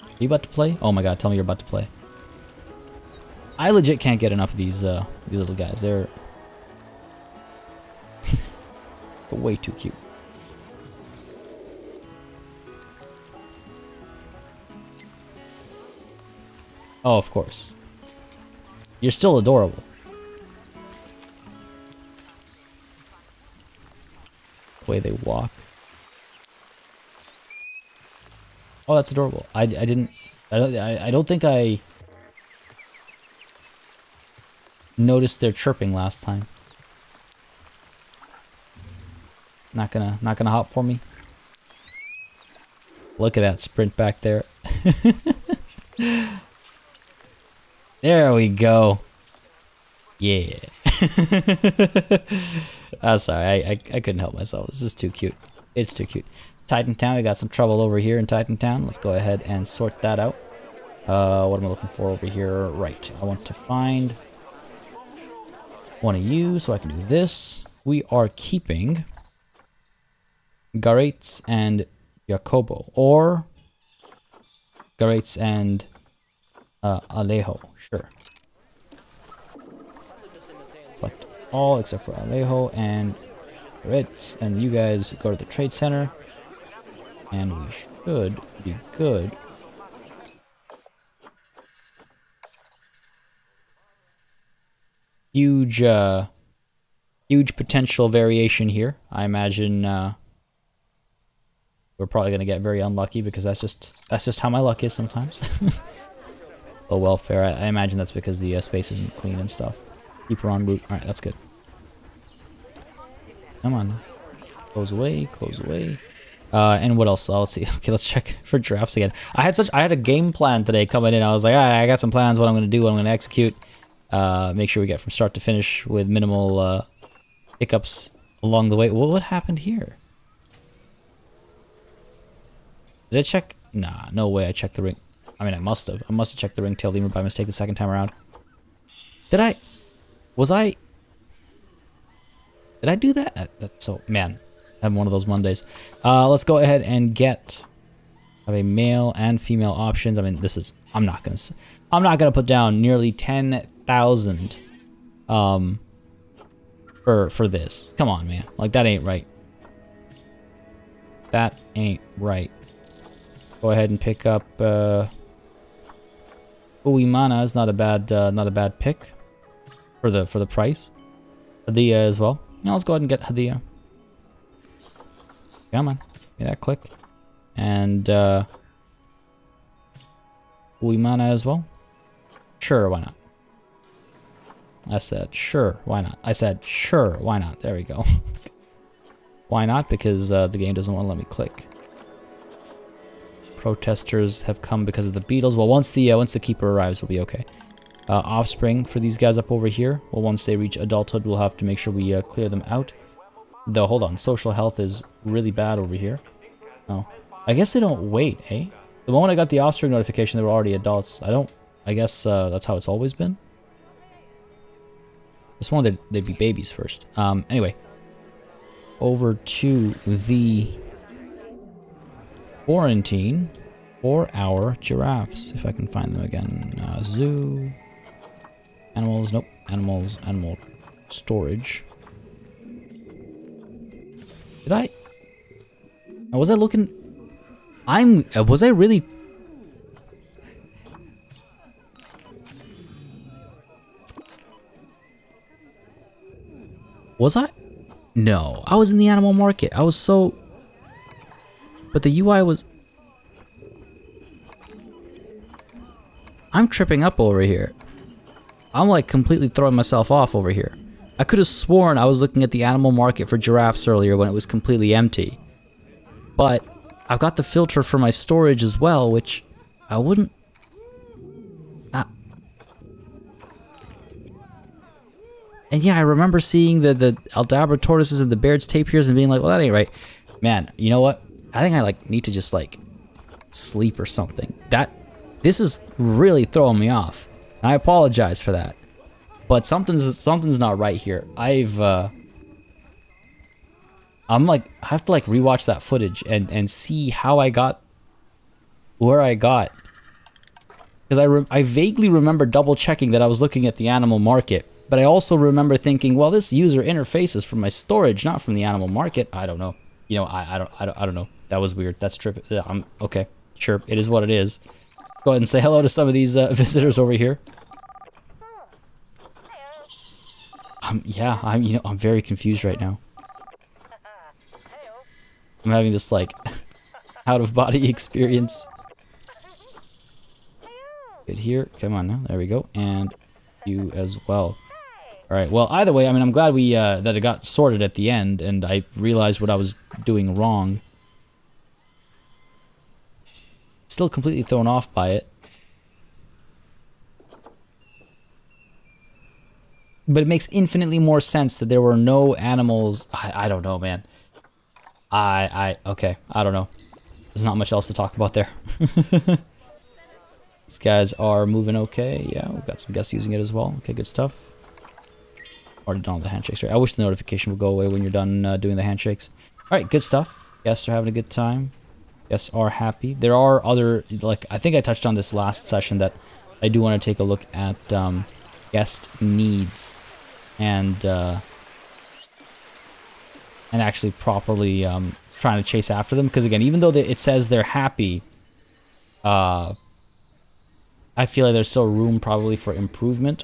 Are you about to play? Oh my god, tell me you're about to play. I legit can't get enough of these little guys. They're way too cute. Oh, of course. You're still adorable. The way they walk. Oh, that's adorable. I don't think I noticed their chirping last time. Not gonna hop for me. Look at that sprint back there. There we go. Yeah. I'm sorry, I couldn't help myself. It's just too cute. It's too cute. Titan Town, we got some trouble over here in Titan Town. Let's go ahead and sort that out. What am I looking for over here? Right, I want to find one of you so I can do this. We are keeping Garetz and Jacobo, or Garetz and Alejo, sure. Select all except for Alejo and Garetz, and you guys go to the trade center, and we should be good. Huge potential variation here. I imagine we're probably gonna get very unlucky because that's just how my luck is sometimes. Low welfare. I imagine that's because the space isn't clean and stuff. Keep her on route. All right, that's good. Come on. Close away. Close away. And what else? Let's see. Okay, let's check for drafts again. I had a game plan today coming in. I was like, all right, I got some plans. What I'm gonna do. What I'm gonna execute. Make sure we get from start to finish with minimal hiccups along the way. What happened here? Did I check? Nah, no way I checked the ring. I mean, I must have. I must have checked the ring-tail lemur by mistake the second time around. Did I? Was I? Did I do that? That's so... Man, having one of those Mondays. Let's go ahead and get... Have a male and female options. I mean, this is... I'm not gonna put down nearly 10,000 for this. Come on, man. Like, that ain't right. That ain't right. Go ahead and pick up Uemana is not a bad pick for the price. Adia as well. Now let's go ahead and get Hadia. Come on. Give me that click. And, Uimana as well? Sure, why not? I said, sure, why not? I said, sure, why not? There we go. Why not? Because the game doesn't want to let me click. Protesters have come because of the beetles. Well, once the keeper arrives, we'll be okay. Offspring for these guys up over here. Well, once they reach adulthood, we'll have to make sure we clear them out. Though, hold on. Social health is really bad over here. Oh. I guess they don't wait, eh? The moment I got the offspring notification, they were already adults. I guess that's how it's always been. Just wanted they'd be babies first. Anyway. Over to the quarantine for our giraffes. If I can find them again. Zoo. Animals. Nope. Animal storage. Did I? Was I looking? Was I really? Was I? No, I was in the animal market. I was so... But the UI was... I'm tripping up over here. I'm like completely throwing myself off over here. I could have sworn I was looking at the animal market for giraffes earlier when it was completely empty. But I've got the filter for my storage as well, which I wouldn't... And yeah, I remember seeing the Aldabra tortoises and the Baird's tapirs and being like, well, that ain't right. Man, you know what? I think I like need to just like sleep or something. This is really throwing me off. And I apologize for that. But something's not right here. I'm like, I have to like rewatch that footage and see how I got where I got. Because I vaguely remember double checking that I was looking at the animal market. But I also remember thinking, well, this user interface is from my storage, not from the animal market. I don't know. You know, I don't know. That was weird. That's trippy. I'm okay. Sure, it is what it is. Go ahead and say hello to some of these visitors over here. Yeah, I'm very confused right now. I'm having this like out of body experience. Good here. Come on now. There we go. And you as well. All right. Well, either way, I mean, I'm glad we that it got sorted at the end, and I realized what I was doing wrong. Still completely thrown off by it, but it makes infinitely more sense that there were no animals. I don't know, man. Okay. I don't know. There's not much else to talk about there. These guys are moving okay. Yeah, we've got some guests using it as well. Okay, good stuff. Already done all the handshakes, right? I wish the notification would go away when you're done doing the handshakes. Alright, good stuff. Guests are having a good time. Guests are happy. There are other, like, I think I touched on this last session that I do want to take a look at guest needs and actually properly trying to chase after them. Because again, even though it says they're happy, I feel like there's still room probably for improvement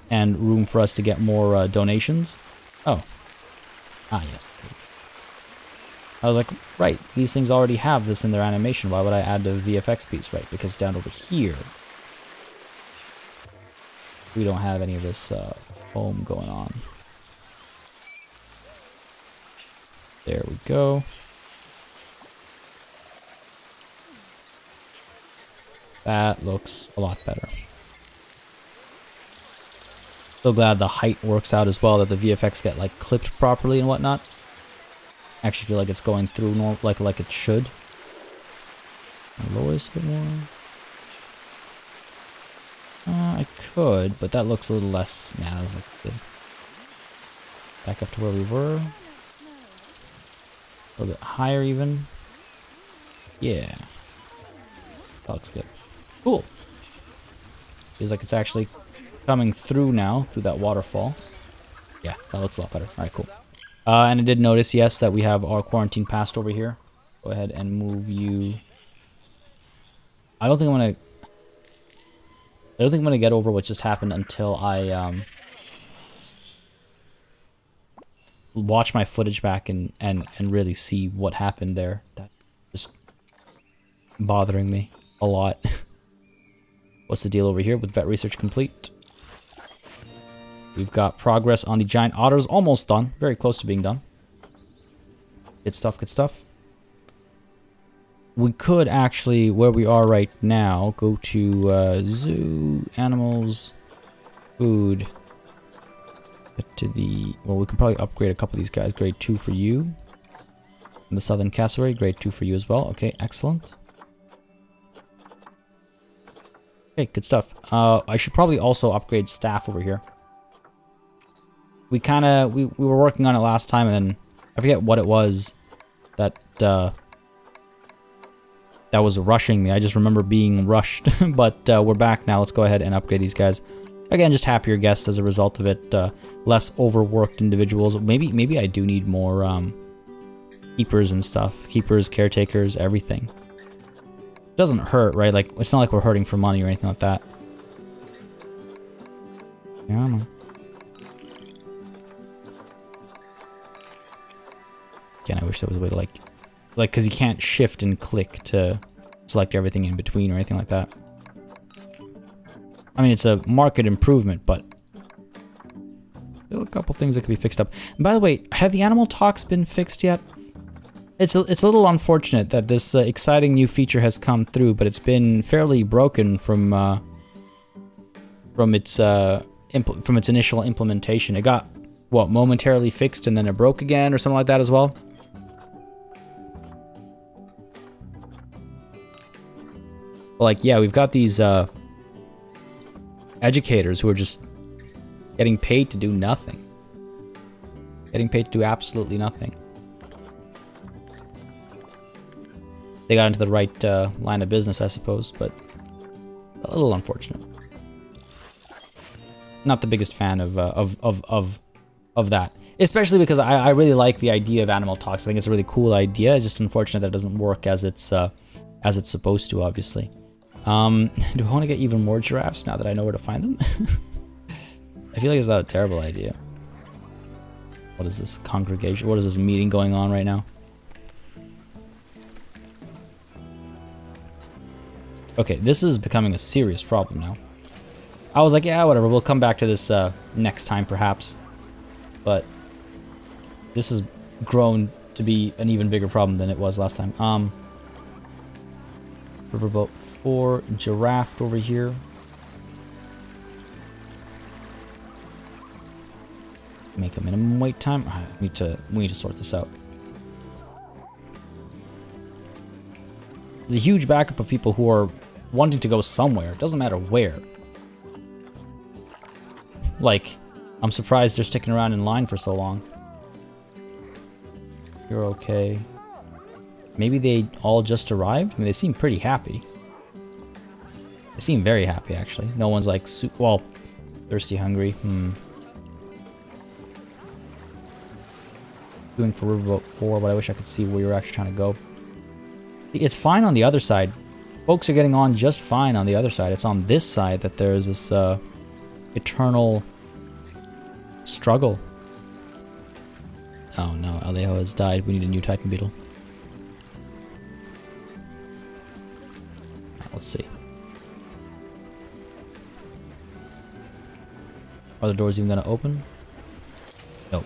and room for us to get more donations. Oh. Ah, yes. I was like, right, these things already have this in their animation. Why would I add the VFX piece? Right, because down over here, we don't have any of this foam going on. There we go. That looks a lot better. So glad the height works out as well, that the VFX get like clipped properly and whatnot. I actually feel like it's going through like it should. Lower this a bit more. I could, but that looks a little less. Nah, that looks good. Back up to where we were. A little bit higher even. Yeah. That looks good. Cool. Feels like it's actually coming through now, through that waterfall. Yeah, that looks a lot better. Alright, cool. And I did notice, yes, that we have our quarantine passed over here. Go ahead and move you. I don't think I'm gonna get over what just happened until I watch my footage back and really see what happened there. That's just bothering me a lot. What's the deal over here with vet research complete? We've got progress on the giant otters. Almost done. Very close to being done. Good stuff, good stuff. We could actually, where we are right now, go to zoo, animals, food. Get to the... Well, we can probably upgrade a couple of these guys. Grade 2 for you. In the southern cassowary, grade 2 for you as well. Okay, excellent. Okay, good stuff. I should probably also upgrade staff over here. We were working on it last time, and then I forget what it was that that was rushing me. I just remember being rushed, but we're back now. Let's go ahead and upgrade these guys. Again, just happier guests as a result of it. Less overworked individuals. Maybe I do need more keepers and stuff. Keepers, caretakers, everything. Doesn't hurt, right? Like, it's not like we're hurting for money or anything like that. Yeah, I don't know. Again, I wish there was a way to like, because you can't shift and click to select everything in between or anything like that. I mean, it's a market improvement, but still a couple things that could be fixed up. And by the way, have the animal talks been fixed yet? It's a little unfortunate that this exciting new feature has come through, but it's been fairly broken from its initial implementation. It got, what, momentarily fixed and then it broke again or something like that as well. Like, yeah, we've got these educators who are just getting paid to do nothing. Getting paid to do absolutely nothing. They got into the right line of business, I suppose, but a little unfortunate. Not the biggest fan of that, especially because I really like the idea of animal talks. I think it's a really cool idea. It's just unfortunate that it doesn't work as it's supposed to, obviously. Do I want to get even more giraffes now that I know where to find them? I feel like it's not a terrible idea. What is this congregation? What is this meeting going on right now? Okay, this is becoming a serious problem now. I was like, yeah, whatever, we'll come back to this next time perhaps. But this has grown to be an even bigger problem than it was last time. Riverboat 4, giraffe over here. Make a minimum wait time. We need to sort this out. There's a huge backup of people who are wanting to go somewhere. It doesn't matter where. Like, I'm surprised they're sticking around in line for so long. You're okay. Maybe they all just arrived? I mean, they seem pretty happy. They seem very happy, actually. No one's like, well, thirsty, hungry. Doing for Riverboat 4, but I wish I could see where you're actually trying to go. It's fine on the other side. Folks are getting on just fine on the other side. It's on this side that there's this eternal struggle. Oh no, Alejo has died. We need a new Titan Beetle. Let's see. Are the doors even gonna open? Nope.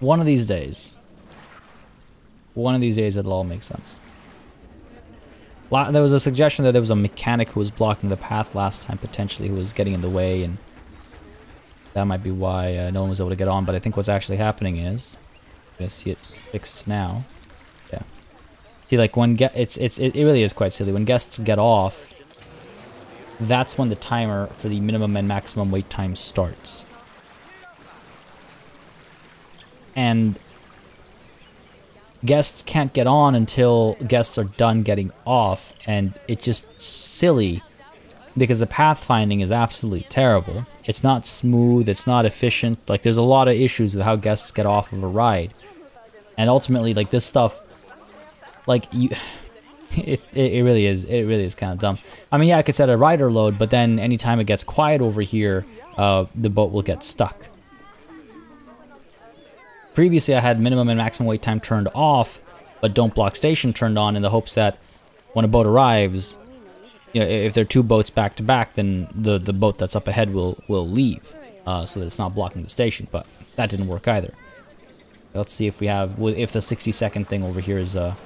One of these days it'll all make sense. There was a suggestion that there was a mechanic who was blocking the path last time, potentially, who was getting in the way, and that might be why no one was able to get on. But I think what's actually happening is, I'm gonna see it fixed now. Yeah. See, like when it really is quite silly. When guests get off, that's when the timer for the minimum and maximum wait time starts. And guests can't get on until guests are done getting off, and it's just silly because the pathfinding is absolutely terrible. It's not smooth, it's not efficient. Like, there's a lot of issues with how guests get off of a ride. And ultimately, like, this stuff, like, you... It really is kind of dumb. I mean, yeah, I could set a rider load, but then anytime it gets quiet over here, the boat will get stuck. Previously, I had minimum and maximum wait time turned off, but don't block station turned on in the hopes that when a boat arrives, you know, if there are two boats back to back, then the boat that's up ahead will leave, so that it's not blocking the station. But that didn't work either. Let's see if we have if the 60-second thing over here is a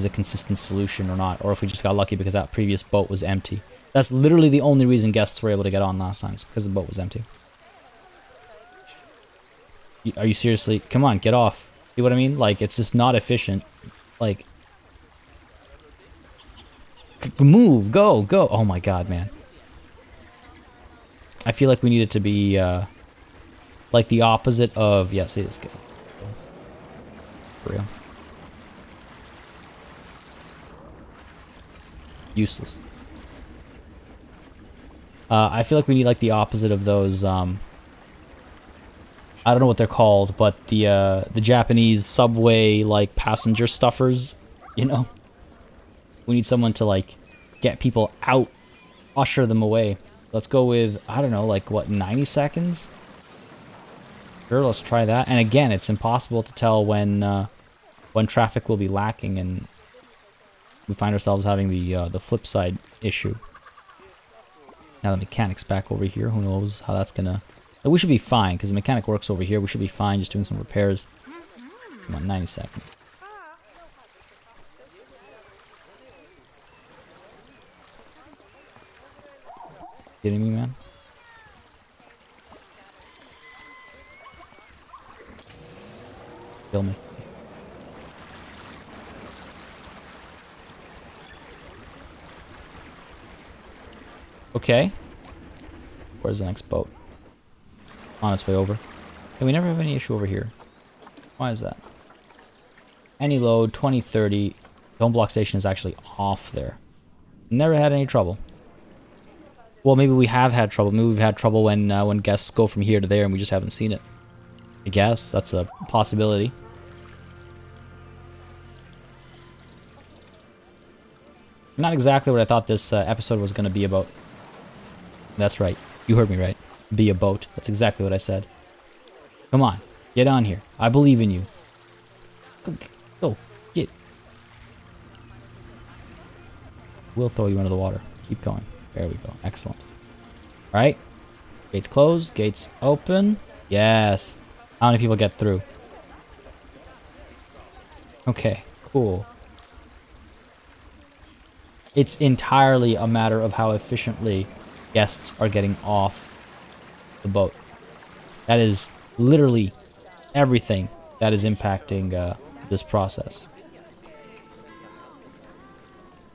consistent solution or not, or if we just got lucky because that previous boat was empty. That's literally the only reason guests were able to get on last time, is because the boat was empty. Are you seriously? Come on, get off. See what I mean? Like, it's just not efficient. Like, move, go. Oh my god, man. I feel like we need it to be, like the opposite of... Yeah, see this guy. For real. Useless. I feel like we need like the opposite of those, I don't know what they're called, but the Japanese subway, like, passenger stuffers, you know? We need someone to, like, get people out, usher them away. Let's go with, I don't know, like, what, 90 seconds? Sure, let's try that. And again, it's impossible to tell when traffic will be lacking, and we find ourselves having the flip side issue. Now the mechanic's back over here. Who knows how that's gonna... We should be fine, because the mechanic works over here. We should be fine just doing some repairs. Come on, 90 seconds. Kidding me, man? Kill me. Okay. Where's the next boat? On its way over. Okay, we never have any issue over here. Why is that? Any load, 2030. Don't block station is actually off there. Never had any trouble. Well, maybe we have had trouble. Maybe we've had trouble when guests go from here to there and we just haven't seen it. I guess that's a possibility. Not exactly what I thought this episode was going to be about. That's right. You heard me right. Be a boat. That's exactly what I said. Come on. Get on here. I believe in you. Go. Get. We'll throw you into the water. Keep going. There we go. Excellent. Alright. Gates closed. Gates open. Yes. How many people get through? Okay. Cool. It's entirely a matter of how efficiently guests are getting off the boat. That is literally everything that is impacting this process.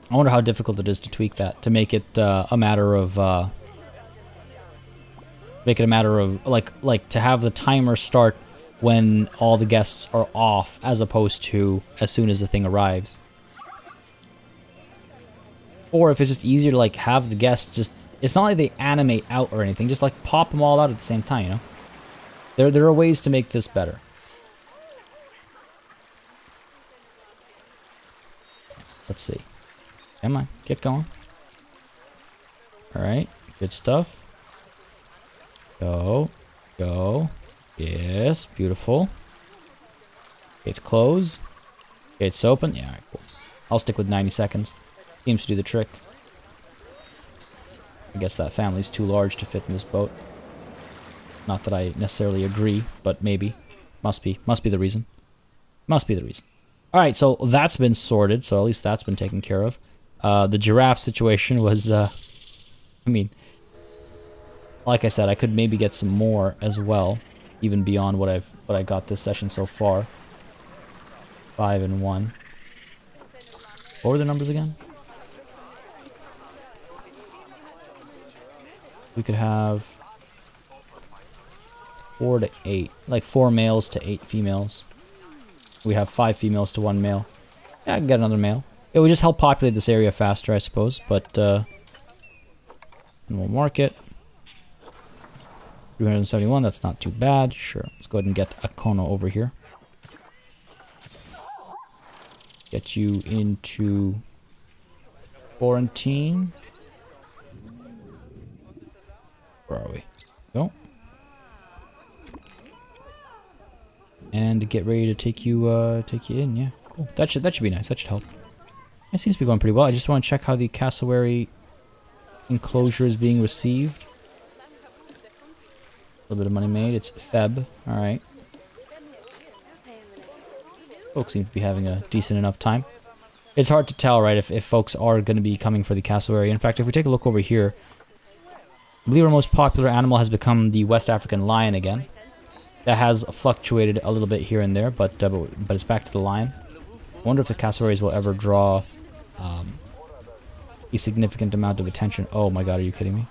I wonder how difficult it is to tweak that, to make it a matter of like to have the timer start when all the guests are off, as opposed to as soon as the thing arrives. Or if it's just easier to like have the guests just... It's not like they animate out or anything. Just like pop them all out at the same time, you know? There are ways to make this better. Let's see. Come on, get going. Alright, good stuff. Go. Go. Yes, beautiful. Gates closed. Gates open. Yeah, alright, cool. I'll stick with 90 seconds. Seems to do the trick. I guess that family's too large to fit in this boat. Not that I necessarily agree, but maybe. Must be the reason. Must be the reason. Alright, so that's been sorted, so at least that's been taken care of. The giraffe situation was, I mean, like I said, I could maybe get some more as well, even beyond what I got this session so far. 5 and 1. What were the numbers again? We could have 4 to 8, like 4 males to 8 females. We have 5 females to 1 male. Yeah, I can get another male. It would just help populate this area faster, I suppose, but, and we'll mark it. 371, that's not too bad. Sure, let's go ahead and get a Kono over here. Get you into quarantine. Where are we? Go. And get ready to take you in. Yeah, cool. That should be nice. That should help. It seems to be going pretty well. I just want to check how the cassowary enclosure is being received. A little bit of money made. It's Feb. All right. Folks seem to be having a decent enough time. It's hard to tell, right, if folks are going to be coming for the cassowary. In fact, if we take a look over here, I believe our most popular animal has become the West African lion again. That has fluctuated a little bit here and there, but it's back to the lion. I wonder if the cassowaries will ever draw a significant amount of attention. Oh my god, are you kidding me?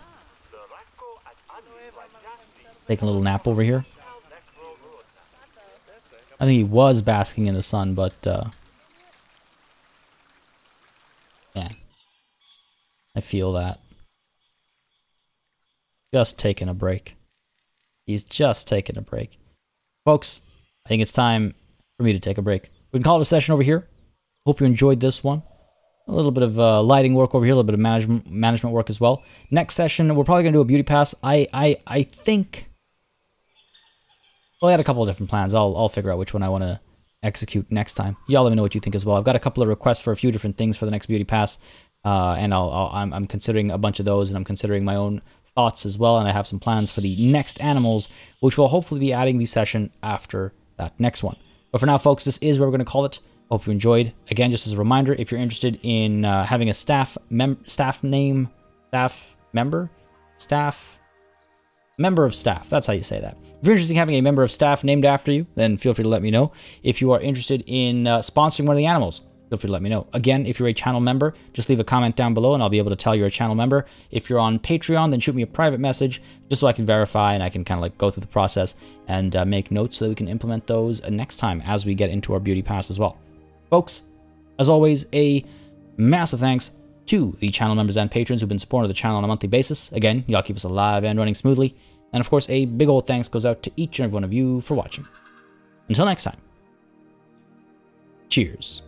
Taking a little nap over here. I think he was basking in the sun, but yeah, I feel that. Just taking a break. He's just taking a break. Folks, I think it's time for me to take a break. We can call it a session over here. Hope you enjoyed this one. A little bit of lighting work over here, a little bit of management work as well. Next session, we're probably going to do a beauty pass. I think... Well, I had a couple of different plans. I'll figure out which one I want to execute next time. Y'all let me know what you think as well. I've got a couple of requests for a few different things for the next beauty pass. And I'm considering a bunch of those, and I'm considering my own thoughts as well, and I have some plans for the next animals, which will hopefully be adding the session after that next one. But for now, folks, this is where we're going to call it. Hope you enjoyed. Again, just as a reminder, if you're interested in having a member of staff, that's how you say that. If you're interested in having a member of staff named after you, then feel free to let me know. If you are interested in sponsoring one of the animals, feel free to let me know. Again, if you're a channel member, just leave a comment down below and I'll be able to tell you're a channel member. If you're on Patreon, then shoot me a private message just so I can verify and I can kind of like go through the process and make notes so that we can implement those next time as we get into our beauty pass as well. Folks, as always, a massive thanks to the channel members and patrons who've been supporting the channel on a monthly basis. Again, y'all keep us alive and running smoothly. And of course, a big old thanks goes out to each and every one of you for watching. Until next time, cheers.